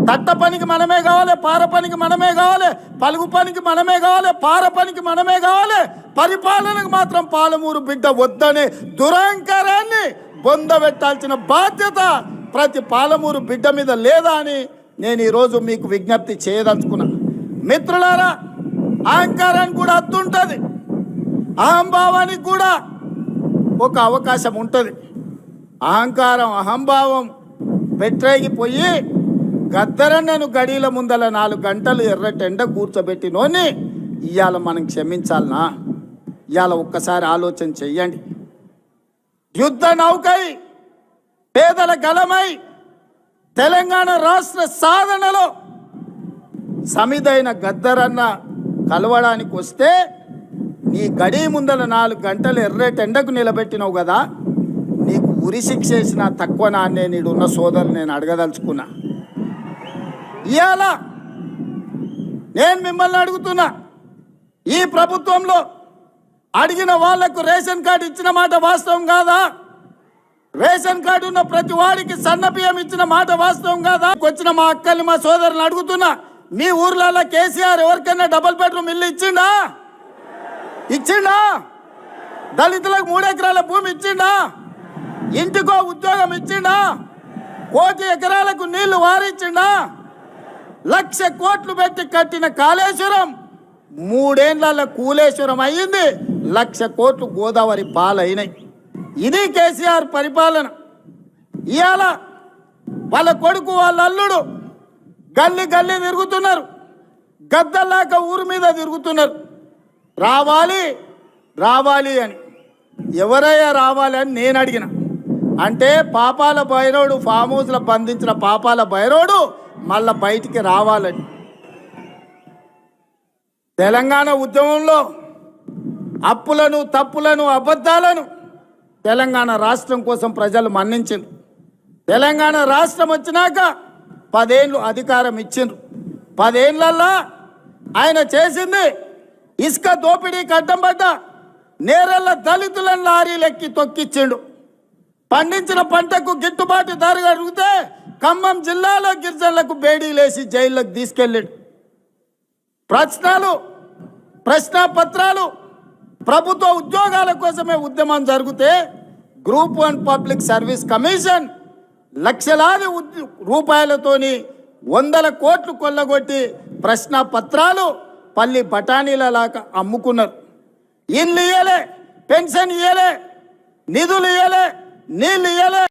తట్ట పనికి మనమే కావాలి, పార పనికి మనమే కావాలి, పలుగు పనికి మనమే కావాలి, పార పనికి మనమే కావాలి, పరిపాలనకు మాత్రం పాలమూరు బిడ్డ వద్దనే దురహంకారాన్ని బొందబెట్టాల్సిన బాధ్యత ప్రతి పాలమూరు బిడ్డ మీద లేదా అని నేను ఈరోజు మీకు విజ్ఞప్తి చేయదలుచుకున్నా. మిత్రులారా, అహంకారానికి కూడా అత్తుంటుంది, అహంభావానికి కూడా ఒక అవకాశం ఉంటుంది. అహంకారం అహంభావం పెట్టేగిపోయి గద్దరన్నను గడిల ముందల 4 గంటలు ఎర్రటెండ కూర్చోబెట్టినోని ఇవాళ మనం క్షమించాలనా? ఇవాళ ఒక్కసారి ఆలోచన చెయ్యండి. యుద్ధ నౌకై పేదల గలమై తెలంగాణ రాష్ట్ర సాధనలో సమిదైన గద్దరన్న కలవడానికి వస్తే నీ గడి ముందల 4 గంటలు ఎర్రటెండకు నిలబెట్టినావు కదా, నీకు ఉరి శిక్ష వేసిన తక్కువ నాన్నే నీడున్న సోదరులు నేను అడగదలుచుకున్నా. ఇవాళ నేను మిమ్మల్ని అడుగుతున్నా, ఈ ప్రభుత్వంలో అడిగిన వాళ్లకు రేషన్ కార్డు ఇచ్చిన మాట వాస్తవం కాదా? రేషన్ కార్డు ఉన్న ప్రతి వాడికి సన్న బియ్యం ఇచ్చిన మాట వాస్తవం కాదా? వచ్చిన మా అక్కల్ని మా సోదరులను అడుగుతున్నా, మీ ఊర్లలో కేసీఆర్ ఎవరికైనా డబుల్ బెడ్రూమ్ ఇల్లు ఇచ్చిండా? దళితులకు 3 ఎకరాల భూమి ఇచ్చిండా? ఇంటికో ఉద్యోగం ఇచ్చిండా? 1 కోటి ఎకరాలకు నీళ్లు వారిచ్చిండా? 1,00,000 కోట్లు పెట్టి కట్టిన కాళేశ్వరం 3 ఏళ్ల కూలేశ్వరం అయ్యింది. 1,00,000 కోట్లు గోదావరి పాలైనాయి. ఇది కేసీఆర్ పరిపాలన. ఇవాళ వాళ్ళ కొడుకు వాళ్ళ అల్లుడు గల్లీ గల్లీ తిరుగుతున్నారు, గద్దల్లాక ఊరు మీద తిరుగుతున్నారు. రావాలి రావాలి అని. ఎవరయ్యా రావాలి అని నేను అడిగిన. అంటే పాపాల భైరవుడు ఫామ్ హౌస్లో బంధించిన పాపాల భైరవుడు మళ్ళా బయటికి రావాలని. తెలంగాణ ఉద్యమంలో అప్పులను తప్పులను అబద్ధాలను తెలంగాణ రాష్ట్రం కోసం ప్రజలు మన్నించారు. తెలంగాణ రాష్ట్రం వచ్చినాక 10 ఏళ్ళు అధికారం ఇచ్చిండ్రు. 10 ఏళ్ళల్లో ఆయన చేసింది ఇసుక దోపిడీకి అడ్డం పడ్డ నేరెళ్ళ దళితులను లారీలెక్కి తొక్కిచ్చిండు. పండించిన పంటకు గిట్టుబాటు ధర అడిగితే ఖమ్మం జిల్లాలో గిరిజనులకు బేడీలేసి జైల్లోకి తీసుకెళ్ళాడు. ప్రశ్నాపత్రాలు ప్రభుత్వ ఉద్యోగాల కోసమే ఉద్యమం జరిగితే గ్రూప్ 1 పబ్లిక్ సర్వీస్ కమిషన్ లక్షలాది రూపాయలతోని 100 కోట్లు కొల్లగొట్టి ప్రశ్నాపత్రాలు పల్లి బఠానీలలాగా అమ్ముకున్నారు. ఇల్లు ఇయ్యలే, పెన్షన్ ఇయ్యలే, నిధులు ఇయ్యలే, నీళ్ళు ఇయ్యలే.